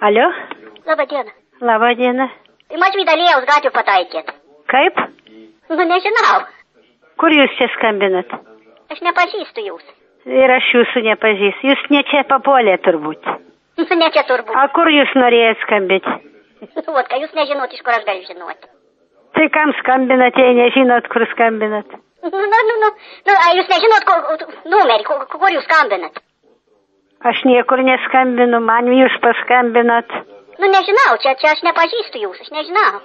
Alio? Labą dieną. Labą dieną. Į Mažvydą gatvę pataikėt. Kaip? Nu, nežinau. Kur jūs čia skambinat? Aš nepažįstu jūs. Ir aš jūsų nepažįstu. Jūs ne čia papuolė turbūt. Nu, ne čia turbūt. A kur jūs norėjot skambinti? Vot, ką jūs nežinot, iš kur aš galiu žinoti. Tai kam skambinat, jei nežinot, kur skambinat? A jūs nežinot numerį, kur jūs skambinat? Aš niekur neskambinu, man jūs paskambinat. Nu, nežinau, čia aš nepažįstu jūs, aš nežinau.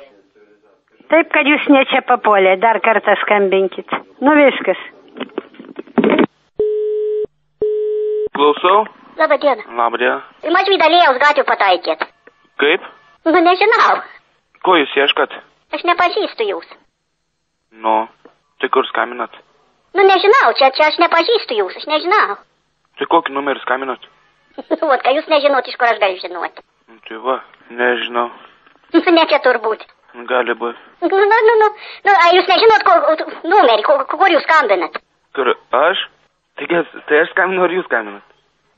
Taip, kad jūs ne čia papuolė, dar kartą skambinkit. Nu, viskas. Klausau. Labą dieną. Labą dieną. Į Mažvydą gatvę pataikėt. Kaip? Nu, nežinau. Ko jūs ieškat? Aš nepažįstu jūs. Nu, tai kur skambinat? Nu, nežinau, čia aš nepažįstu jūs, aš nežinau. Tai kokį numerį skambinat? Vot, ką jūs nežinot, iš kur aš galiu žinoti. Tai va, nežinau. Ne čia turbūt. Gali būti. A jūs nežinot numerį, kur jūs skambinat? Kur aš? Tai aš skambinu, ar jūs skambinat?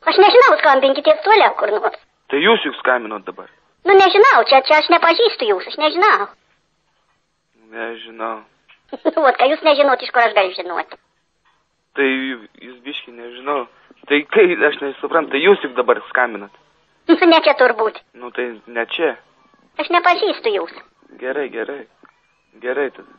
Aš nežinau, skambinkite toliau kur nors. Tai jūs juk skambinot dabar. Nu, nežinau, čia aš nepažįstu jūs, aš nežinau. Nežinau. Vot, ką jūs nežinot, iš kur aš galiu žinoti. Tai jūs biški nežinau. Tai kai aš nesuprantu, tai jūs juk dabar skambinat. Ne čia turbūt. Nu, tai ne čia. Aš nepažįstu jūs. Gerai tada.